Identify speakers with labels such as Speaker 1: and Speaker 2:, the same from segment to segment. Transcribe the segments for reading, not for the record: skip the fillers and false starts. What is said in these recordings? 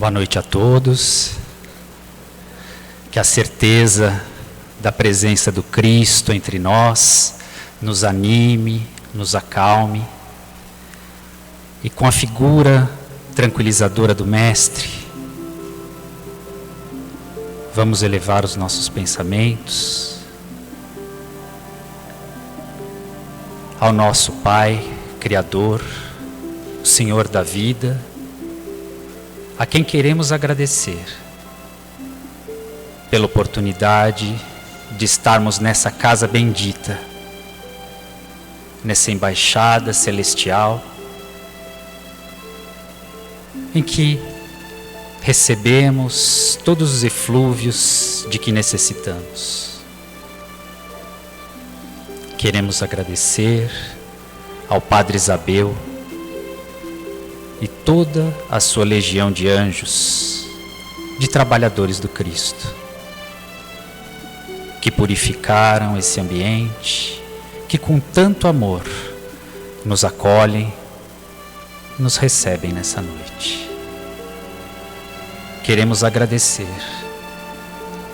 Speaker 1: Boa noite a todos. Que a certeza da presença do Cristo entre nós nos anime, nos acalme. E com a figura tranquilizadora do Mestre, vamos elevar os nossos pensamentos ao nosso Pai, Criador, o Senhor da vida, a quem queremos agradecer pela oportunidade de estarmos nessa casa bendita, nessa embaixada celestial, em que recebemos todos os eflúvios de que necessitamos. Queremos agradecer ao Padre Isabel e toda a sua legião de anjos, de trabalhadores do Cristo, que purificaram esse ambiente, que com tanto amor nos acolhem, nos recebem nessa noite. Queremos agradecer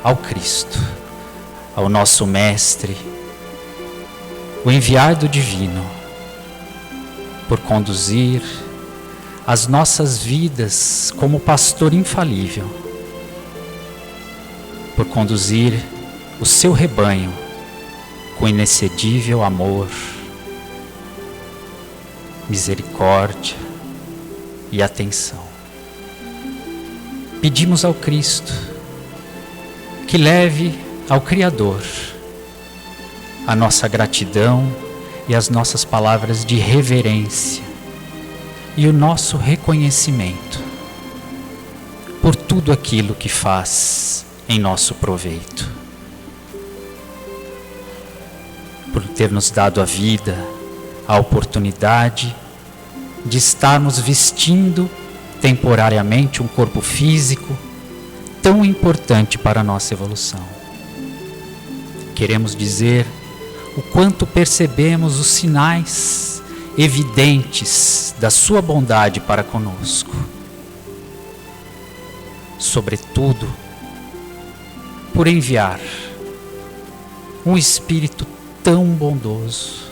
Speaker 1: ao Cristo, ao nosso Mestre, o enviado divino, por conduzir as nossas vidas como pastor infalível, por conduzir o seu rebanho com inexcedível amor, misericórdia e atenção. Pedimos ao Cristo que leve ao Criador a nossa gratidão e as nossas palavras de reverência e o nosso reconhecimento por tudo aquilo que faz em nosso proveito, por ter nos dado a vida, a oportunidade de estarmos vestindo temporariamente um corpo físico tão importante para a nossa evolução. Queremos dizer o quanto percebemos os sinais evidentes da sua bondade para conosco, sobretudo por enviar um Espírito tão bondoso,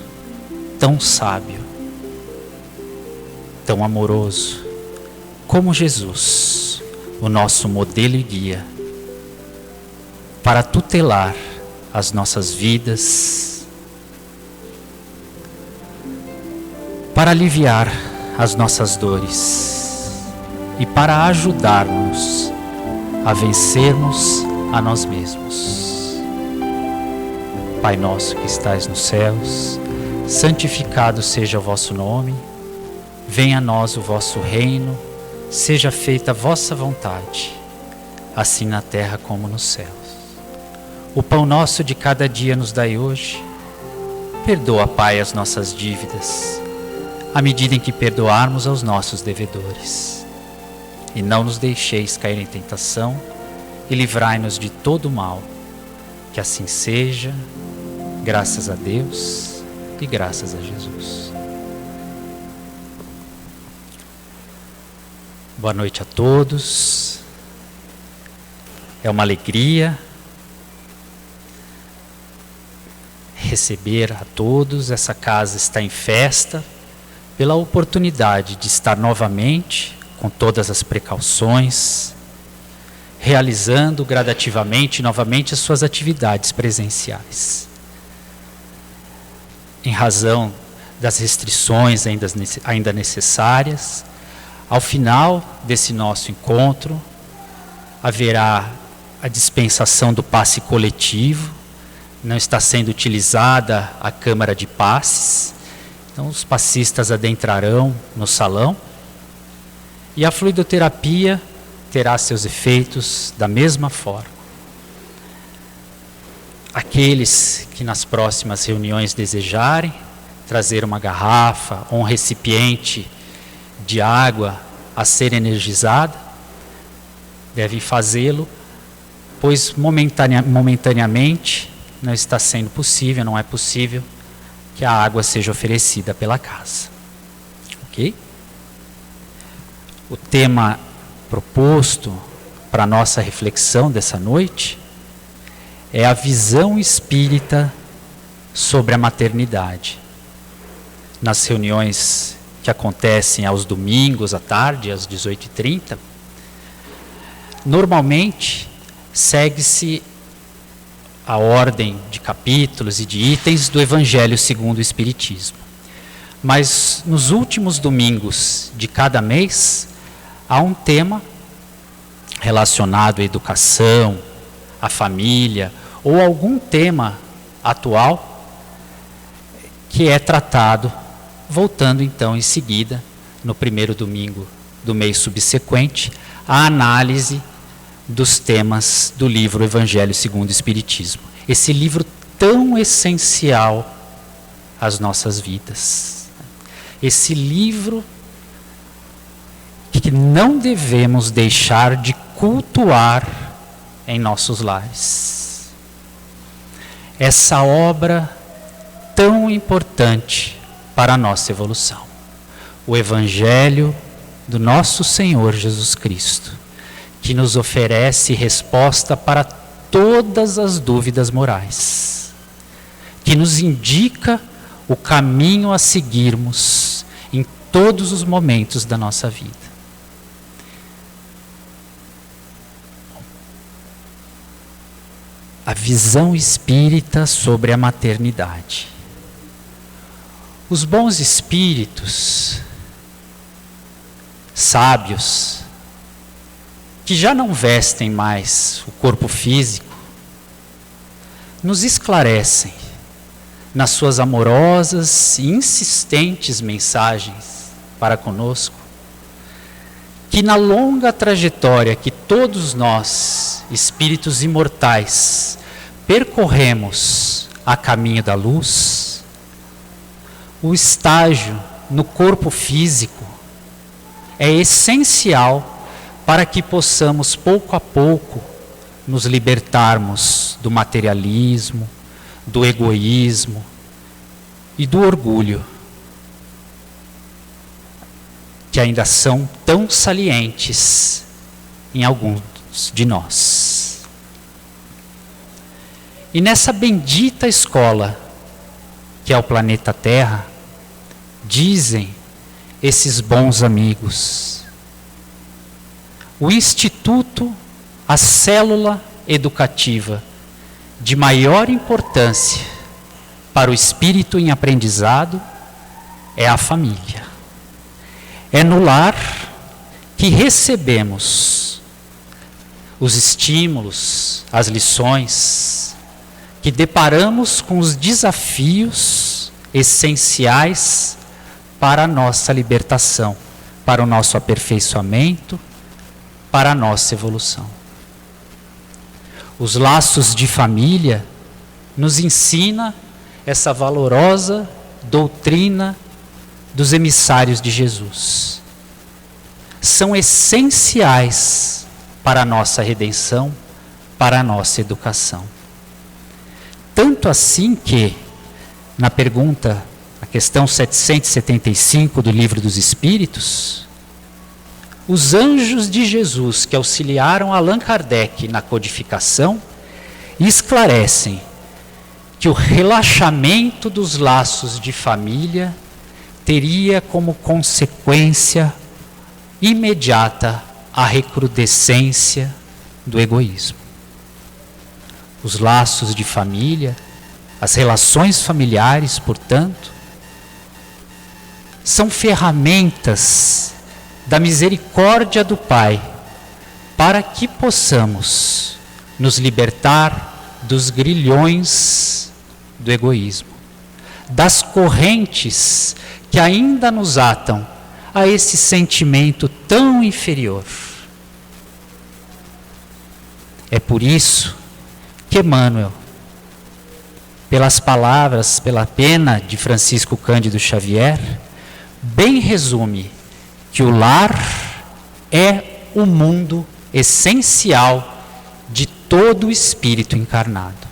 Speaker 1: tão sábio, tão amoroso, como Jesus, o nosso modelo e guia, para tutelar as nossas vidas, para aliviar as nossas dores e para ajudar-nos a vencermos a nós mesmos. Pai nosso que estais nos céus, santificado seja o vosso nome, venha a nós o vosso reino, seja feita a vossa vontade, assim na terra como nos céus. O pão nosso de cada dia nos dai hoje. Perdoa, Pai, as nossas dívidas, à medida em que perdoarmos aos nossos devedores. E não nos deixeis cair em tentação, e livrai-nos de todo o mal. Que assim seja, graças a Deus e graças a Jesus. Boa noite a todos. É uma alegria receber a todos. Essa casa está em festa pela oportunidade de estar novamente, com todas as precauções, realizando gradativamente novamente as suas atividades presenciais. Em razão das restrições ainda necessárias, ao final desse nosso encontro, haverá a dispensação do passe coletivo. Não está sendo utilizada a câmara de passes, então os passistas adentrarão no salão e a fluidoterapia terá seus efeitos da mesma forma. Aqueles que nas próximas reuniões desejarem trazer uma garrafa ou um recipiente de água a ser energizada, devem fazê-lo, pois momentaneamente não está sendo possível, não é possível que a água seja oferecida pela casa. Ok? O tema proposto para a nossa reflexão dessa noite é a visão espírita sobre a maternidade. Nas reuniões que acontecem aos domingos à tarde, às 18h30, normalmente segue-se a ordem de capítulos e de itens do Evangelho segundo o Espiritismo. Mas nos últimos domingos de cada mês, há um tema relacionado à educação, à família, ou algum tema atual que é tratado, voltando então em seguida, no primeiro domingo do mês subsequente, a análise dos temas do livro Evangelho segundo o Espiritismo. Esse livro tão essencial às nossas vidas. Esse livro que não devemos deixar de cultuar em nossos lares. Essa obra tão importante para a nossa evolução. O Evangelho do nosso Senhor Jesus Cristo, que nos oferece resposta para todas as dúvidas morais, que nos indica o caminho a seguirmos em todos os momentos da nossa vida. A visão espírita sobre a maternidade. Os bons espíritos, sábios, que já não vestem mais o corpo físico, nos esclarecem nas suas amorosas e insistentes mensagens para conosco, que na longa trajetória que todos nós, espíritos imortais, percorremos a caminho da luz, o estágio no corpo físico é essencial para que possamos pouco a pouco nos libertarmos do materialismo, do egoísmo e do orgulho, que ainda são tão salientes em alguns de nós. E nessa bendita escola que é o planeta Terra, dizem esses bons amigos, o Instituto, a célula educativa de maior importância para o espírito em aprendizado é a família. É no lar que recebemos os estímulos, as lições, que deparamos com os desafios essenciais para a nossa libertação, para o nosso aperfeiçoamento, para a nossa evolução. Os laços de família nos ensina essa valorosa doutrina dos emissários de Jesus. São essenciais para a nossa redenção, para a nossa educação. Tanto assim que, na pergunta, a questão 775 do Livro dos Espíritos, os anjos de Jesus que auxiliaram Allan Kardec na codificação esclarecem que o relaxamento dos laços de família teria como consequência imediata a recrudescência do egoísmo. Os laços de família, as relações familiares, portanto, são ferramentas da misericórdia do Pai para que possamos nos libertar dos grilhões do egoísmo, das correntes que ainda nos atam a esse sentimento tão inferior. É por isso que Emmanuel, pelas palavras, pela pena de Francisco Cândido Xavier, bem resume que o lar é o mundo essencial de todo o espírito encarnado.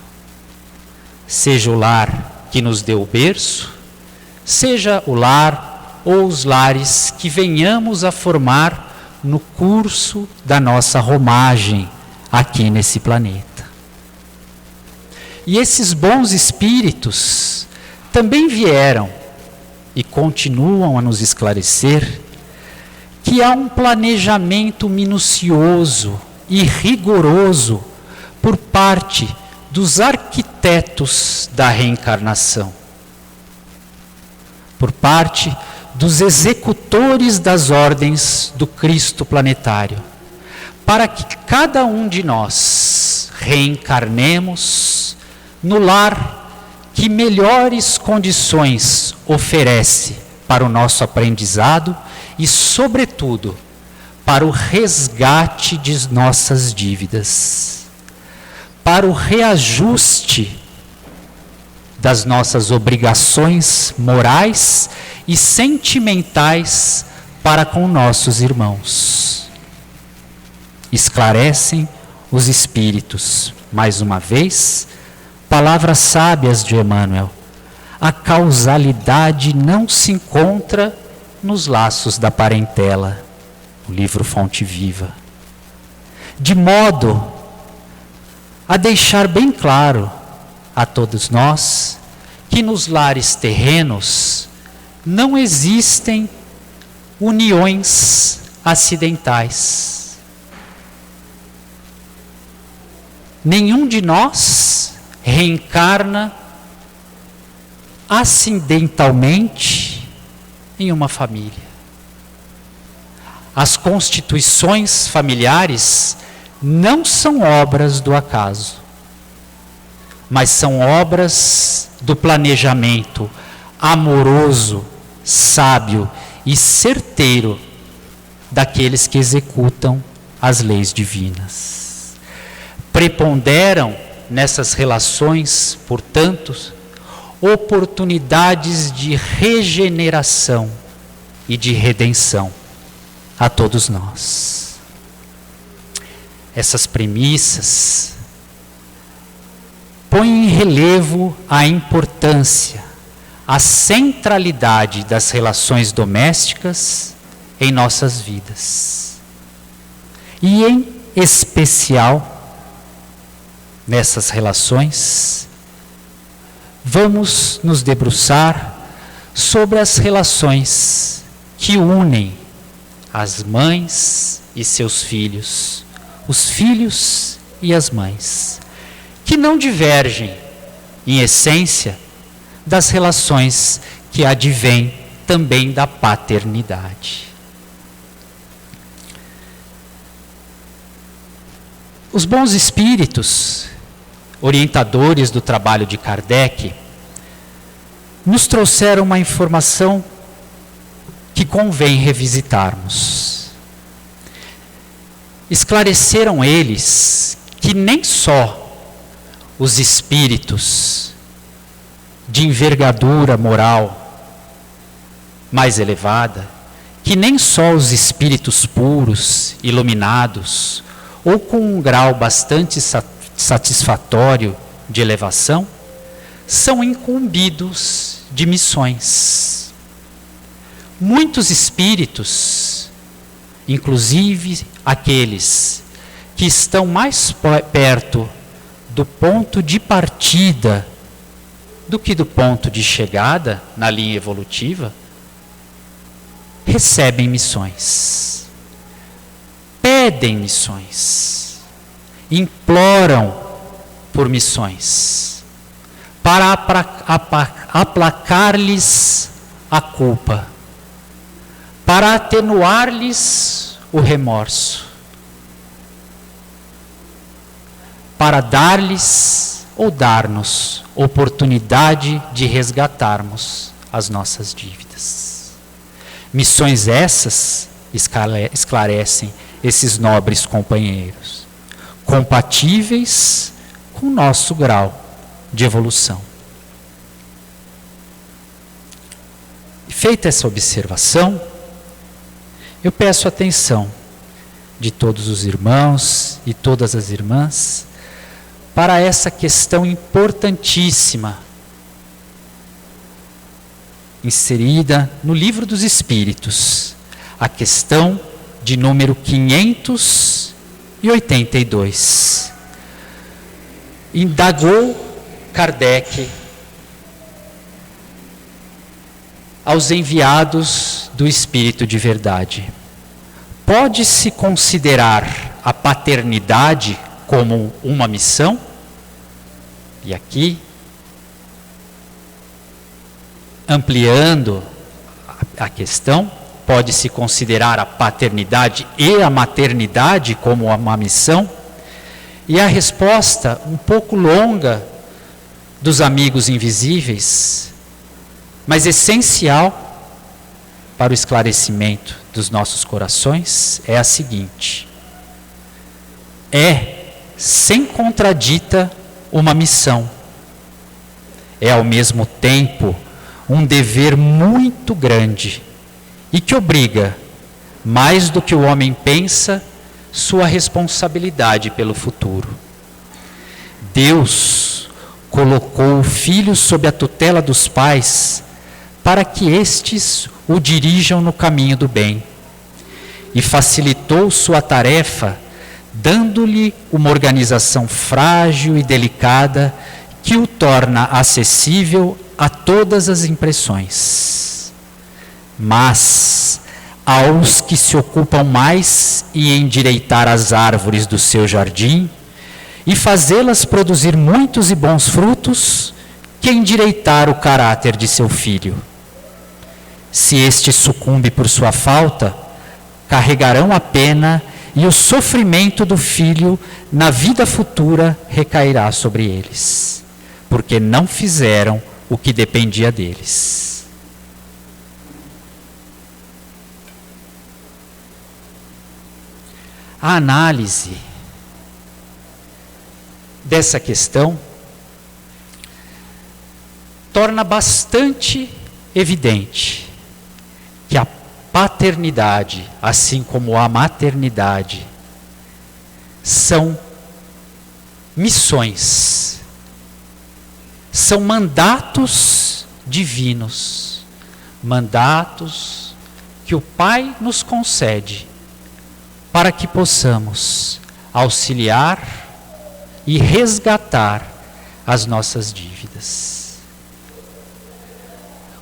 Speaker 1: Seja o lar que nos deu o berço, seja o lar ou os lares que venhamos a formar no curso da nossa romagem aqui nesse planeta. E esses bons espíritos também vieram e continuam a nos esclarecer que há um planejamento minucioso e rigoroso por parte dos arquitetos da reencarnação, por parte dos executores das ordens do Cristo planetário, para que cada um de nós reencarnemos no lar que melhores condições oferece para o nosso aprendizado e, sobretudo, para o resgate de nossas dívidas, para o reajuste das nossas obrigações morais e sentimentais para com nossos irmãos. Esclarecem os espíritos, mais uma vez, palavras sábias de Emmanuel: a causalidade não se encontra nos laços da parentela, o livro Fonte Viva, de modo a deixar bem claro a todos nós que nos lares terrenos não existem uniões acidentais. Nenhum de nós reencarna acidentalmente em uma família. As constituições familiares não são obras do acaso, mas são obras do planejamento amoroso, sábio e certeiro daqueles que executam as leis divinas. Preponderam nessas relações, portanto, oportunidades de regeneração e de redenção a todos nós. Essas premissas põem em relevo a importância, a centralidade das relações domésticas em nossas vidas. E, em especial, nessas relações, vamos nos debruçar sobre as relações que unem as mães e seus filhos, os filhos e as mães, que não divergem, em essência, das relações que advêm também da paternidade. Os bons espíritos, orientadores do trabalho de Kardec, nos trouxeram uma informação que convém revisitarmos. Esclareceram eles que nem só os espíritos de envergadura moral mais elevada, que nem só os espíritos puros, iluminados, ou com um grau bastante satisfatório de elevação, são incumbidos de missões. Muitos espíritos, inclusive aqueles que estão mais perto do ponto de partida do que do ponto de chegada na linha evolutiva, recebem missões, pedem missões, imploram por missões, para aplacar-lhes a culpa, para atenuar-lhes o remorso, para dar-lhes ou dar-nos oportunidade de resgatarmos as nossas dívidas. Missões essas, esclarecem esses nobres companheiros, compatíveis com o nosso grau de evolução. Feita essa observação, eu peço atenção de todos os irmãos e todas as irmãs para essa questão importantíssima, inserida no Livro dos Espíritos, a questão de número 582. Indagou Kardec aos enviados do Espírito de Verdade: pode-se considerar a paternidade como uma missão? E aqui, ampliando a questão, pode-se considerar a paternidade e a maternidade como uma missão? E a resposta, um pouco longa, dos amigos invisíveis, mas essencial para o esclarecimento dos nossos corações, é a seguinte: é, sem contradita, uma missão. É ao mesmo tempo um dever muito grande e que obriga, mais do que o homem pensa, sua responsabilidade pelo futuro. Deus colocou o filho sob a tutela dos pais para que estes o dirijam no caminho do bem, e facilitou sua tarefa dando-lhe uma organização frágil e delicada que o torna acessível a todas as impressões. Mas aos que se ocupam mais em endireitar as árvores do seu jardim e fazê-las produzir muitos e bons frutos, que endireitar o caráter de seu filho. Se este sucumbe por sua falta, carregarão a pena e o sofrimento do filho na vida futura recairá sobre eles, porque não fizeram o que dependia deles. A análise dessa questão torna bastante evidente que a paternidade, assim como a maternidade, são missões, são mandatos divinos, mandatos que o Pai nos concede para que possamos auxiliar e resgatar as nossas dívidas.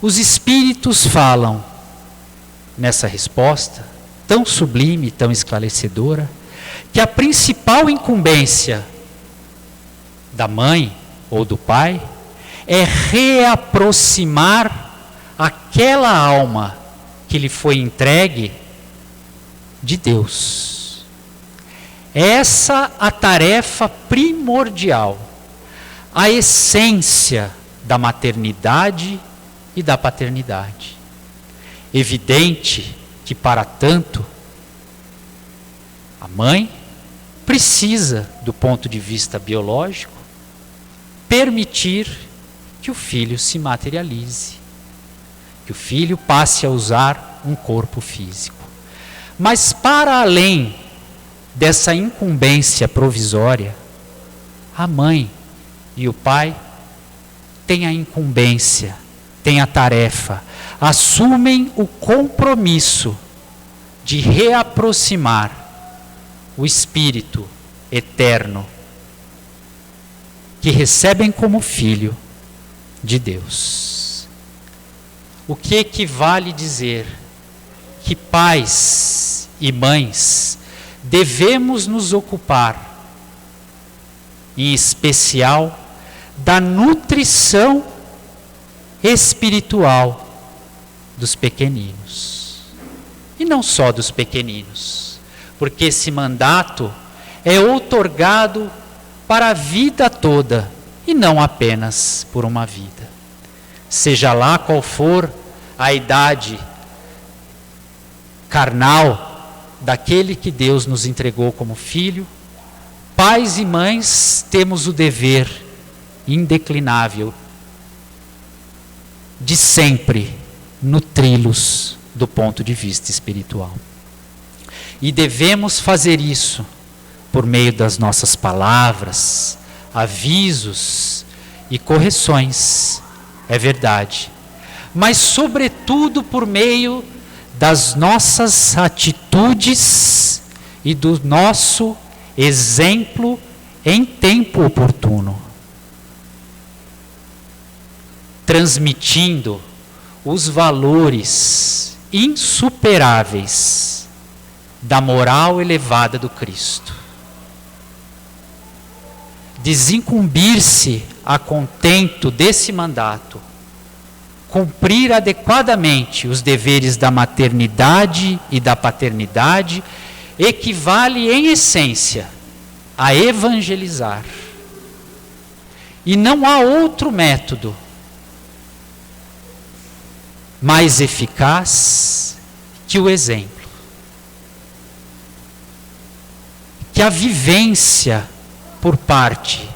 Speaker 1: Os Espíritos falam nessa resposta, tão sublime, tão esclarecedora, que a principal incumbência da mãe ou do pai é reaproximar aquela alma que lhe foi entregue de Deus. Essa a tarefa primordial, a essência da maternidade e da paternidade. Evidente que, para tanto, a mãe precisa, do ponto de vista biológico, permitir que o filho se materialize, que o filho passe a usar um corpo físico. Mas, para além dessa incumbência provisória, a mãe e o pai têm a incumbência, têm a tarefa, assumem o compromisso de reaproximar o Espírito eterno que recebem como filho de Deus. O que equivale dizer que pais e mães devemos nos ocupar, em especial, da nutrição espiritual dos pequeninos. E não só dos pequeninos, porque esse mandato é outorgado para a vida toda e não apenas por uma vida. Seja lá qual for a idade carnal daquele que Deus nos entregou como filho, pais e mães temos o dever indeclinável de sempre nutri-los do ponto de vista espiritual. E devemos fazer isso por meio das nossas palavras, avisos e correções, é verdade, mas sobretudo por meio das nossas atitudes e do nosso exemplo em tempo oportuno, transmitindo os valores insuperáveis da moral elevada do Cristo. Desincumbir-se a contento desse mandato, cumprir adequadamente os deveres da maternidade e da paternidade, equivale em essência a evangelizar. E não há outro método mais eficaz que o exemplo, que a vivência por parte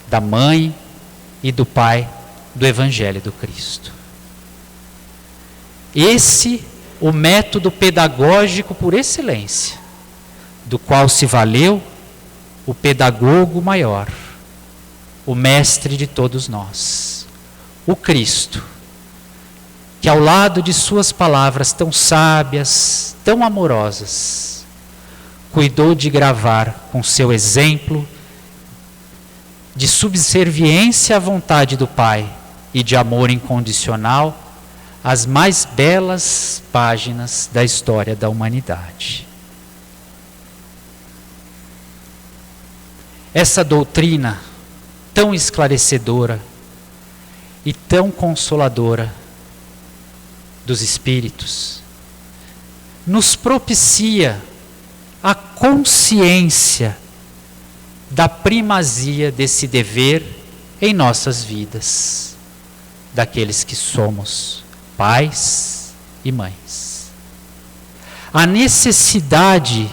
Speaker 1: da mãe e do pai do Evangelho do Cristo. Esse o método pedagógico por excelência, do qual se valeu o pedagogo maior, o mestre de todos nós, o Cristo, que ao lado de suas palavras tão sábias, tão amorosas, cuidou de gravar com seu exemplo de subserviência à vontade do Pai e de amor incondicional as mais belas páginas da história da humanidade. Essa doutrina tão esclarecedora e tão consoladora dos espíritos nos propicia a consciência da primazia desse dever em nossas vidas, daqueles que somos pais e mães. A necessidade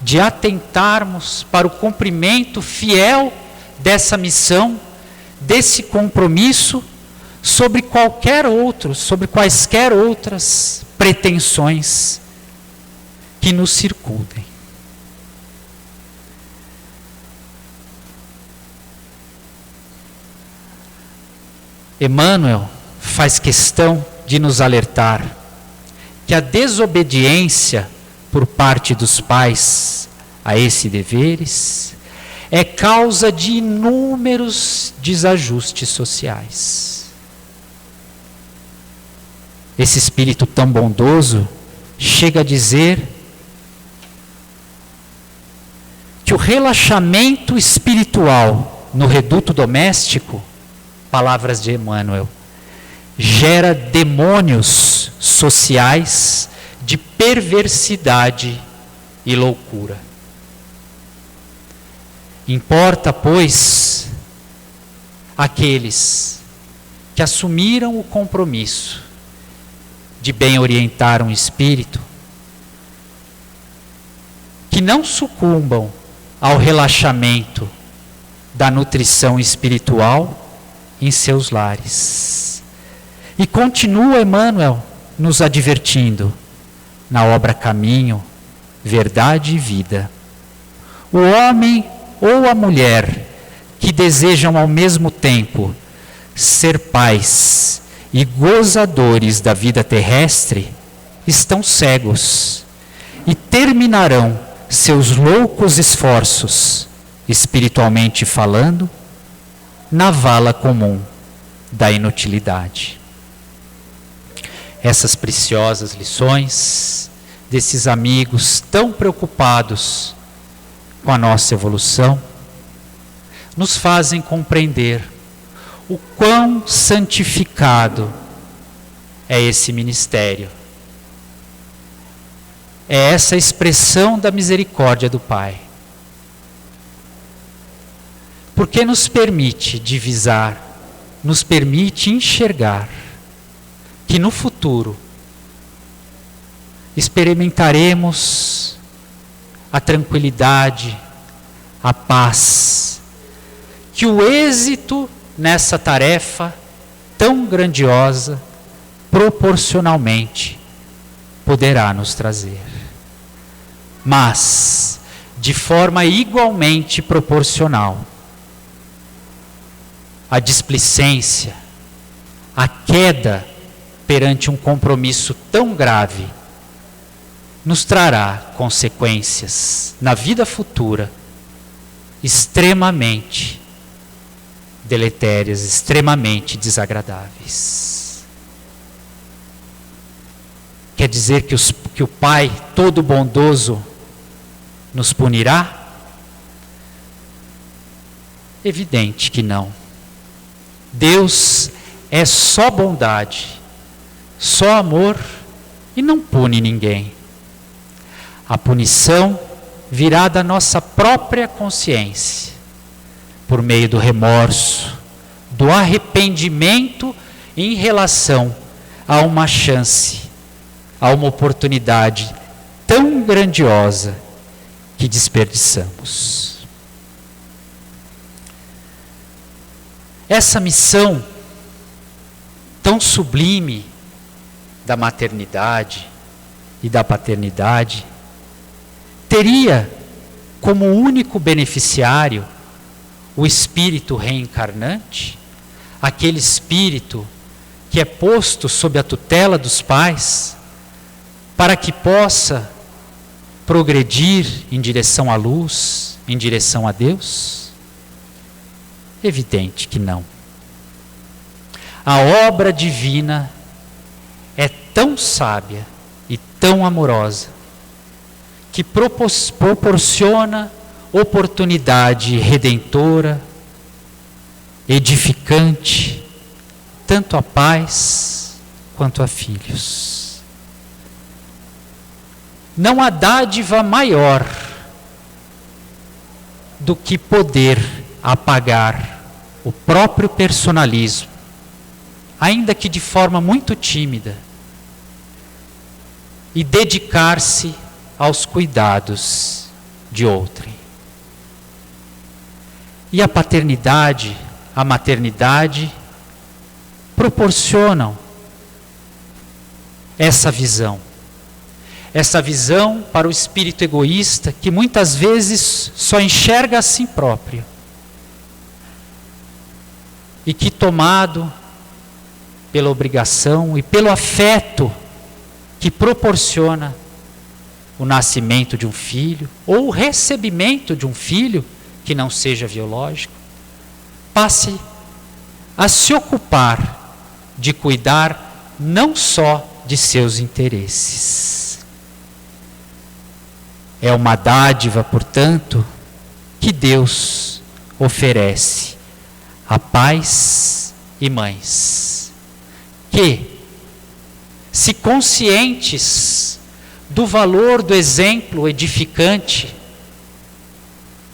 Speaker 1: de atentarmos para o cumprimento fiel dessa missão, desse compromisso, sobre quaisquer outras pretensões que nos circundem. Emmanuel faz questão de nos alertar que a desobediência por parte dos pais a esses deveres é causa de inúmeros desajustes sociais. Esse espírito tão bondoso chega a dizer que o relaxamento espiritual no reduto doméstico, palavras de Emmanuel, gera demônios sociais de perversidade e loucura. Importa, pois, aqueles que assumiram o compromisso de bem orientar um espírito, que não sucumbam ao relaxamento da nutrição espiritual em seus lares. E continua Emmanuel nos advertindo na obra Caminho, Verdade e Vida. O homem ou a mulher que desejam ao mesmo tempo ser pais e gozadores da vida terrestre estão cegos e terminarão seus loucos esforços, espiritualmente falando, na vala comum da inutilidade. Essas preciosas lições desses amigos tão preocupados com a nossa evolução nos fazem compreender o quão santificado é esse ministério. É essa expressão da misericórdia do Pai. Porque nos permite divisar, nos permite enxergar que no futuro experimentaremos a tranquilidade, a paz, que o êxito nessa tarefa tão grandiosa, proporcionalmente, poderá nos trazer. Mas, de forma igualmente proporcional, a displicência, a queda perante um compromisso tão grave, nos trará consequências na vida futura extremamente deletérias, extremamente desagradáveis. Quer dizer que o Pai todo bondoso nos punirá? Evidente que não. Deus é só bondade, só amor e não pune ninguém. A punição virá da nossa própria consciência, por meio do remorso, do arrependimento em relação a uma chance, a uma oportunidade tão grandiosa que desperdiçamos. Essa missão tão sublime da maternidade e da paternidade teria como único beneficiário o espírito reencarnante, aquele espírito que é posto sob a tutela dos pais, para que possa progredir em direção à luz, em direção a Deus? Evidente que não. A obra divina é tão sábia e tão amorosa que proporciona oportunidade redentora, edificante, tanto a pais quanto a filhos. Não há dádiva maior do que poder apagar o próprio personalismo, ainda que de forma muito tímida, e dedicar-se aos cuidados de outrem. E a paternidade, a maternidade proporcionam essa visão para o espírito egoísta que muitas vezes só enxerga a si próprio e que, tomado pela obrigação e pelo afeto que proporciona o nascimento de um filho ou o recebimento de um filho que não seja biológico, passe a se ocupar de cuidar não só de seus interesses. É uma dádiva, portanto, que Deus oferece a pais e mães que, se conscientes do valor do exemplo edificante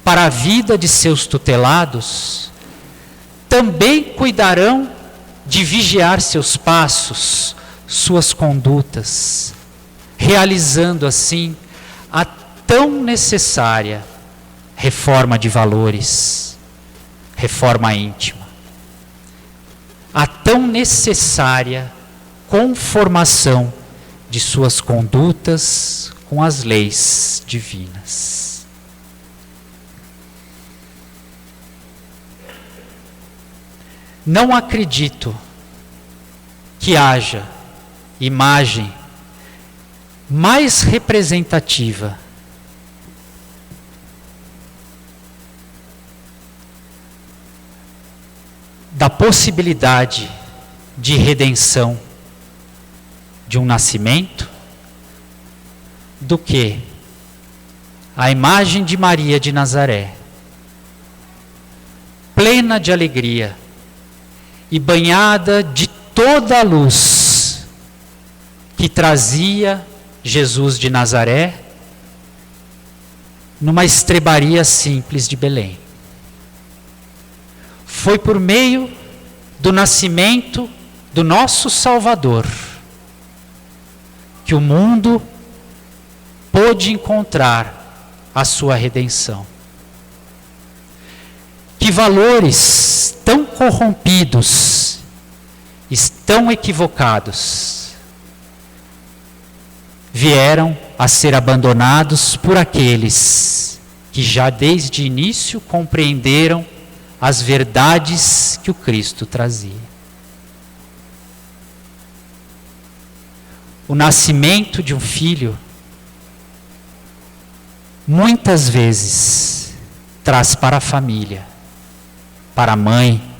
Speaker 1: para a vida de seus tutelados, também cuidarão de vigiar seus passos, suas condutas, realizando assim a tão necessária reforma de valores, reforma íntima, a tão necessária conformação de suas condutas com as leis divinas. Não acredito que haja imagem mais representativa da possibilidade de redenção de um nascimento do que a imagem de Maria de Nazaré, plena de alegria e banhada de toda a luz que trazia Jesus de Nazaré numa estrebaria simples de Belém. Foi por meio do nascimento do nosso Salvador que o mundo pôde encontrar a sua redenção. Que valores tão corrompidos, tão equivocados, vieram a ser abandonados por aqueles que já desde o início compreenderam as verdades que o Cristo trazia. O nascimento de um filho muitas vezes traz para a família, para a mãe,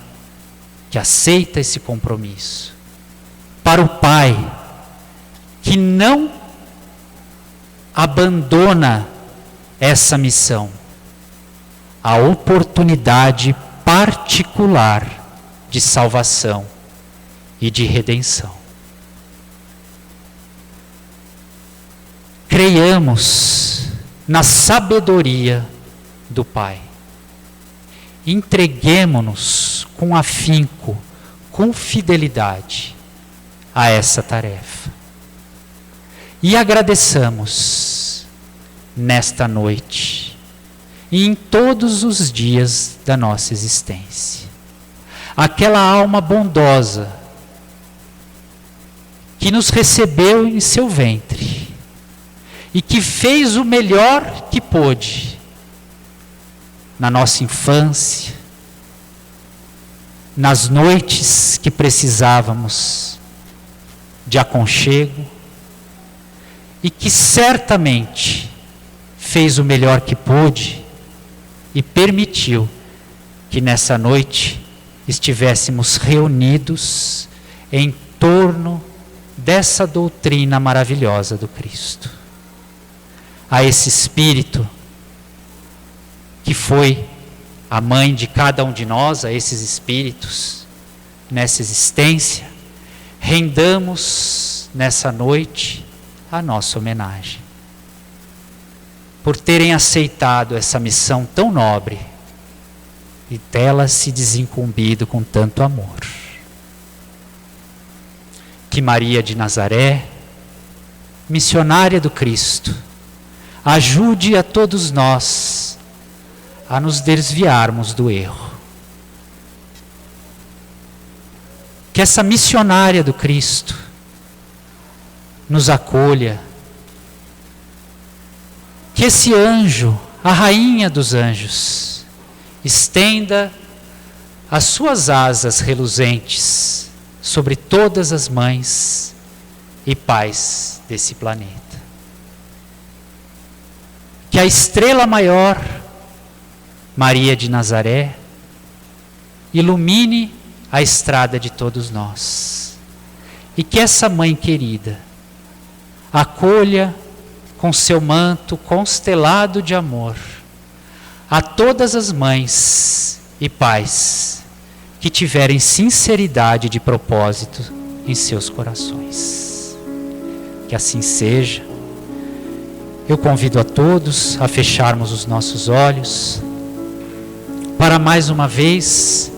Speaker 1: que aceita esse compromisso, para o pai, que não abandona essa missão, a oportunidade particular de salvação e de redenção. Creiamos na sabedoria do Pai. Entreguemo-nos com afinco, com fidelidade a essa tarefa. E agradeçamos nesta noite e em todos os dias da nossa existência. Aquela alma bondosa que nos recebeu em seu ventre e que fez o melhor que pôde na nossa infância, nas noites que precisávamos de aconchego, e que certamente fez o melhor que pôde e permitiu que nessa noite estivéssemos reunidos em torno dessa doutrina maravilhosa do Cristo. A esse Espírito que foi a mãe de cada um de nós, a esses espíritos, nessa existência, rendamos nessa noite a nossa homenagem. Por terem aceitado essa missão tão nobre e dela se desincumbido com tanto amor. Que Maria de Nazaré, missionária do Cristo, ajude a todos nós a nos desviarmos do erro. Que essa missionária do Cristo nos acolha. Que esse anjo, a rainha dos anjos, estenda as suas asas reluzentes sobre todas as mães e pais desse planeta. Que a estrela maior, Maria de Nazaré, ilumine a estrada de todos nós. E que essa mãe querida acolha com seu manto constelado de amor a todas as mães e pais que tiverem sinceridade de propósito em seus corações. Que assim seja. Eu convido a todos a fecharmos os nossos olhos para mais uma vez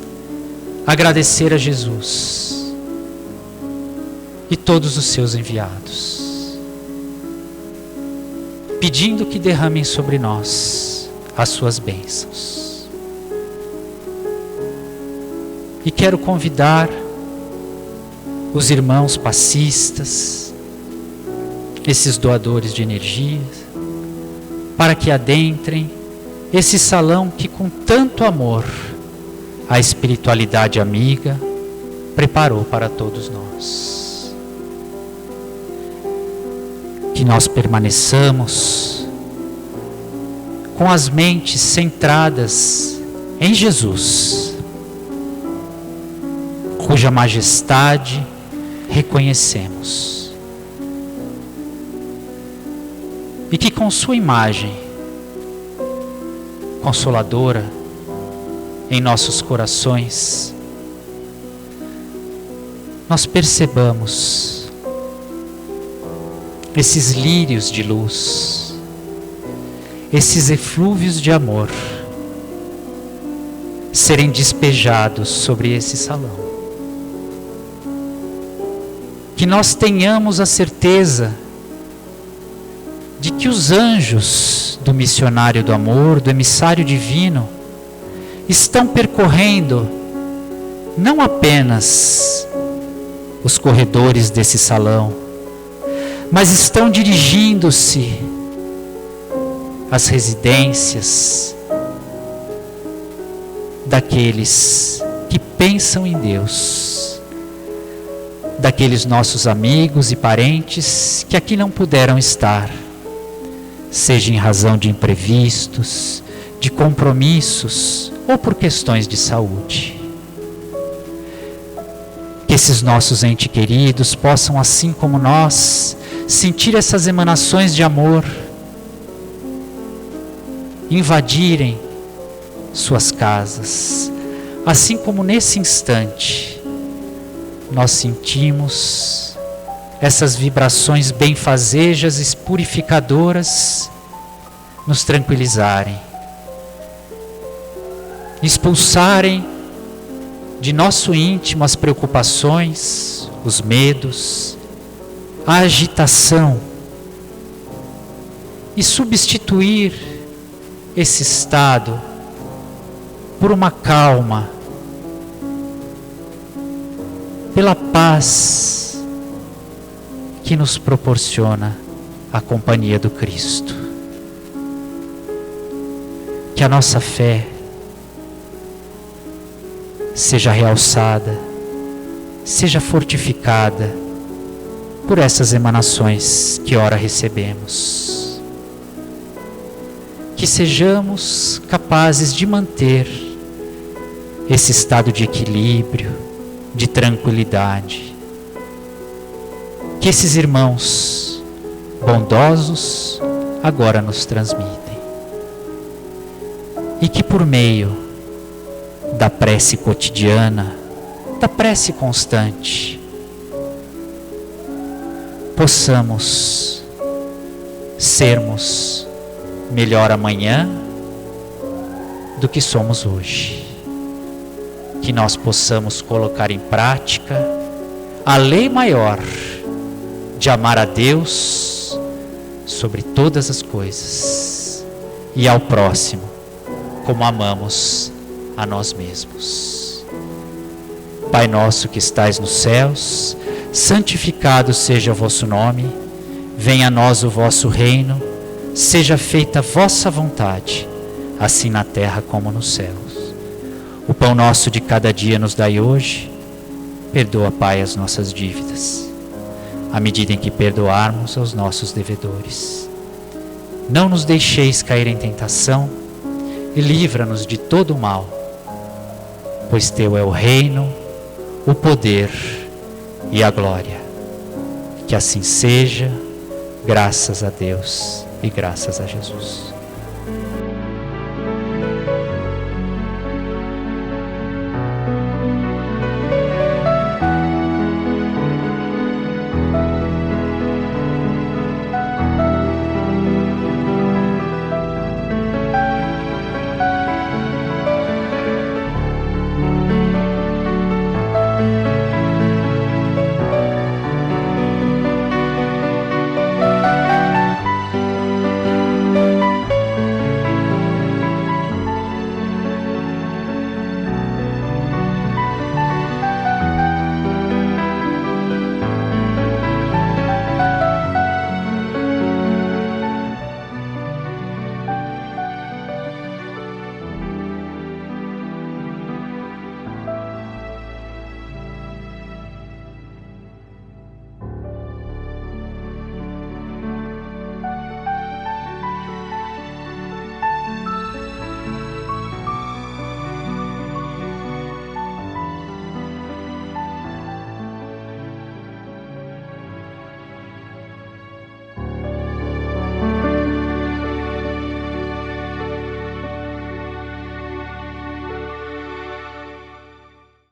Speaker 1: agradecer a Jesus e todos os seus enviados, pedindo que derramem sobre nós as suas bênçãos. E quero convidar os irmãos passistas, esses doadores de energia, para que adentrem esse salão que com tanto amor a espiritualidade amiga preparou para todos nós. Que nós permaneçamos com as mentes centradas em Jesus, cuja majestade reconhecemos. E que com sua imagem consoladora em nossos corações, nós percebamos esses lírios de luz, esses eflúvios de amor serem despejados sobre esse salão. Que nós tenhamos a certeza de que os anjos do missionário do amor, do emissário divino, estão percorrendo não apenas os corredores desse salão, mas estão dirigindo-se às residências daqueles que pensam em Deus, daqueles nossos amigos e parentes que aqui não puderam estar, seja em razão de imprevistos, de compromissos ou por questões de saúde. Que esses nossos entes queridos possam, assim como nós, sentir essas emanações de amor, invadirem suas casas, assim como nesse instante nós sentimos essas vibrações benfazejas e purificadoras nos tranquilizarem, expulsarem de nosso íntimo as preocupações, os medos, a agitação e substituir esse estado por uma calma, pela paz que nos proporciona a companhia do Cristo. Que a nossa fé seja realçada, seja fortificada por essas emanações que ora recebemos. Que sejamos capazes de manter esse estado de equilíbrio, de tranquilidade. Que esses irmãos bondosos agora nos transmitem. E que por meio da prece cotidiana, da prece constante, possamos sermos melhor amanhã do que somos hoje. Que nós possamos colocar em prática a lei maior de amar a Deus sobre todas as coisas e ao próximo como amamos a nós mesmos. Pai nosso que estais nos céus, santificado seja o vosso nome, venha a nós o vosso reino, seja feita a vossa vontade, assim na terra como nos céus. O pão nosso de cada dia nos dai hoje, perdoa, Pai, as nossas dívidas, à medida em que perdoarmos aos nossos devedores. Não nos deixeis cair em tentação e livra-nos de todo o mal, pois teu é o reino, o poder e a glória. Que assim seja, graças a Deus e graças a Jesus.